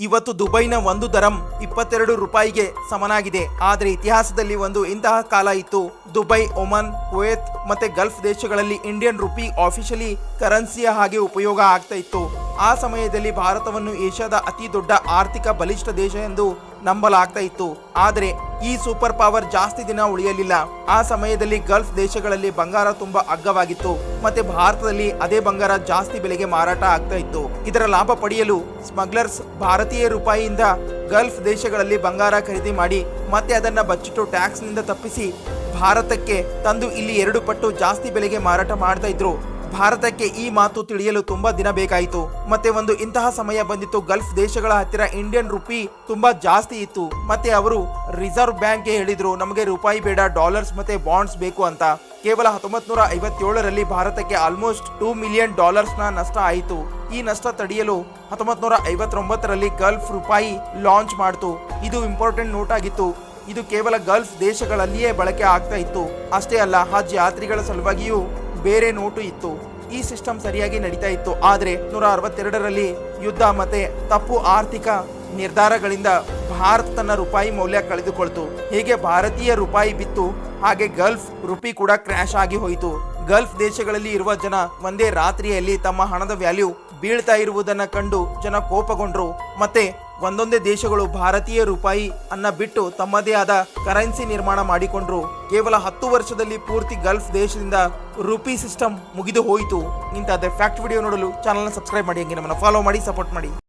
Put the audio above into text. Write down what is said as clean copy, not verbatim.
ಇವತ್ತು ದುಬೈನ ಒಂದು ದರಂ 22 ರೂಪಾಯಿಗೆ ಸಮನಾಗಿದೆ. ಆದರೆ ಇತಿಹಾಸದಲ್ಲಿ ಒಂದು ಇಂತಹ ಕಾಲ ಇತ್ತು. ದುಬೈ, ಒಮನ್, ಕುವೈತ್ ಮತ್ತೆ ಗಲ್ಫ್ ದೇಶಗಳಲ್ಲಿ ಇಂಡಿಯನ್ ರುಪಿ ಆಫಿಷಿಯಲಿ ಕರೆನ್ಸಿಯ ಹಾಗೆ ಉಪಯೋಗ ಆಗ್ತಾ ಇತ್ತು. ಆ ಸಮಯದಲ್ಲಿ ಭಾರತವನ್ನು ಏಷ್ಯಾದ ಅತಿ ದೊಡ್ಡ ಆರ್ಥಿಕ ಬಲಿಷ್ಠ ದೇಶ ಎಂದು ನಂಬಲಾಗ್ತಾ ಇತ್ತು. ಆದರೆ ಈ ಸೂಪರ್ ಪವರ್ ಜಾಸ್ತಿ ದಿನ ಉಳಿಯಲಿಲ್ಲ. ಆ ಸಮಯದಲ್ಲಿ ಗಲ್ಫ್ ದೇಶಗಳಲ್ಲಿ ಬಂಗಾರ ತುಂಬಾ ಅಗ್ಗವಾಗಿತ್ತು ಮತ್ತೆ ಭಾರತದಲ್ಲಿ ಅದೇ ಬಂಗಾರ ಜಾಸ್ತಿ ಬೆಲೆಗೆ ಮಾರಾಟ ಆಗ್ತಾ ಇತ್ತು. ಇದರ ಲಾಭ ಪಡೆಯಲು ಸ್ಮಗ್ಲರ್ಸ್ ಭಾರತೀಯ ರೂಪಾಯಿಯಿಂದ ಗಲ್ಫ್ ದೇಶಗಳಲ್ಲಿ ಬಂಗಾರ ಖರೀದಿ ಮಾಡಿ ಮತ್ತೆ ಅದನ್ನ ಬಚ್ಚಿಟ್ಟು ಟ್ಯಾಕ್ಸ್ ನಿಂದ ತಪ್ಪಿಸಿ ಭಾರತಕ್ಕೆ ತಂದು ಇಲ್ಲಿ 2 ಪಟ್ಟು ಜಾಸ್ತಿ ಬೆಲೆಗೆ ಮಾರಾಟ ಮಾಡ್ತಾ ಇದ್ರು. ಭಾರತಕ್ಕೆ ಈ ಮಾತು ತಿಳಿಯಲು ತುಂಬಾ ದಿನ ಬೇಕಾಯಿತು. ಮತ್ತೆ ಒಂದು ಇಂತಹ ಸಮಯ ಬಂದಿತ್ತು, ಗಲ್ಫ್ ದೇಶಗಳ ಹತ್ತಿರ ಇಂಡಿಯನ್ ರುಪಿ ತುಂಬಾ ಜಾಸ್ತಿ ಇತ್ತು. ಮತ್ತೆ ಅವರು ರಿಸರ್ವ್ ಬ್ಯಾಂಕ್ಗೆ ಹೇಳಿದ್ರು, ನಮಗೆ ರೂಪಾಯಿ ಬೇಡ, ಡಾಲರ್ಸ್ ಮತ್ತೆ ಬಾಂಡ್ಸ್ ಬೇಕು ಅಂತ. ಕೇವಲ 1957ರಲ್ಲಿ ಭಾರತಕ್ಕೆ ಆಲ್ಮೋಸ್ಟ್ $2 ಮಿಲಿಯನ್ ನ ನಷ್ಟ ಆಯಿತು. ಈ ನಷ್ಟ ತಡೆಯಲು 1959ರಲ್ಲಿ ಗಲ್ಫ್ ರೂಪಾಯಿ ಲಾಂಚ್ ಮಾಡ್ತು. ಇದು ಇಂಪಾರ್ಟೆಂಟ್ ನೋಟ್ ಆಗಿತ್ತು. ಇದು ಕೇವಲ ಗಲ್ಫ್ ದೇಶಗಳಲ್ಲಿಯೇ ಬಳಕೆ ಆಗ್ತಾ ಇತ್ತು. ಅಷ್ಟೇ ಅಲ್ಲ, ಹಜ್ ಯಾತ್ರಿಗಳ ಸಲುವಾಗಿಯೂ ಬೇರೆ ನೋಟು ಇತ್ತು. ಈ ಸಿಸ್ಟಮ್ ಸರಿಯಾಗಿ ನಡೀತಾ ಇತ್ತು. ಆದ್ರೆ 1962ರಲ್ಲಿ ಯುದ್ಧ ಮತ್ತೆ ತಪ್ಪು ಆರ್ಥಿಕ ನಿರ್ಧಾರಗಳಿಂದ ಭಾರತ ತನ್ನ ರೂಪಾಯಿ ಮೌಲ್ಯ ಕಳೆದುಕೊಳ್ತು. ಹೀಗೆ ಭಾರತೀಯ ರೂಪಾಯಿ ಬಿತ್ತು, ಹಾಗೆ ಗಲ್ಫ್ ರುಪಿ ಕೂಡ ಕ್ರ್ಯಾಶ್ ಆಗಿ ಹೋಯಿತು. ಗಲ್ಫ್ ದೇಶಗಳಲ್ಲಿ ಇರುವ ಜನ ಒಂದೇ ರಾತ್ರಿಯಲ್ಲಿ ತಮ್ಮ ಹಣದ ವ್ಯಾಲ್ಯೂ ಬೀಳ್ತಾ ಇರುವುದನ್ನ ಕಂಡು ಜನ ಕೋಪಗೊಂಡ್ರು. ಮತ್ತೆ ಒಂದೊಂದೇ ದೇಶಗಳು ಭಾರತೀಯ ರೂಪಾಯಿ ಅನ್ನ ಬಿಟ್ಟು ತಮ್ಮದೇ ಆದ ಕರೆನ್ಸಿ ನಿರ್ಮಾಣ ಮಾಡಿಕೊಂಡ್ರು. ಕೇವಲ 10 ವರ್ಷದಲ್ಲಿ ಪೂರ್ತಿ ಗಲ್ಫ್ ದೇಶದಿಂದ ರುಪಿ ಸಿಸ್ಟಮ್ ಮುಗಿದು ಹೋಯಿತು. ಇಂತಹ ಫ್ಯಾಕ್ಟ್ ವಿಡಿಯೋ ನೋಡಲು ಚಾನಲ್ನ ಸಬ್ಸ್ಕ್ರೈಬ್ ಮಾಡಿ, ಹಂಗೆ ನಮ್ಮನ್ನು ಫಾಲೋ ಮಾಡಿ, ಸಪೋರ್ಟ್ ಮಾಡಿ.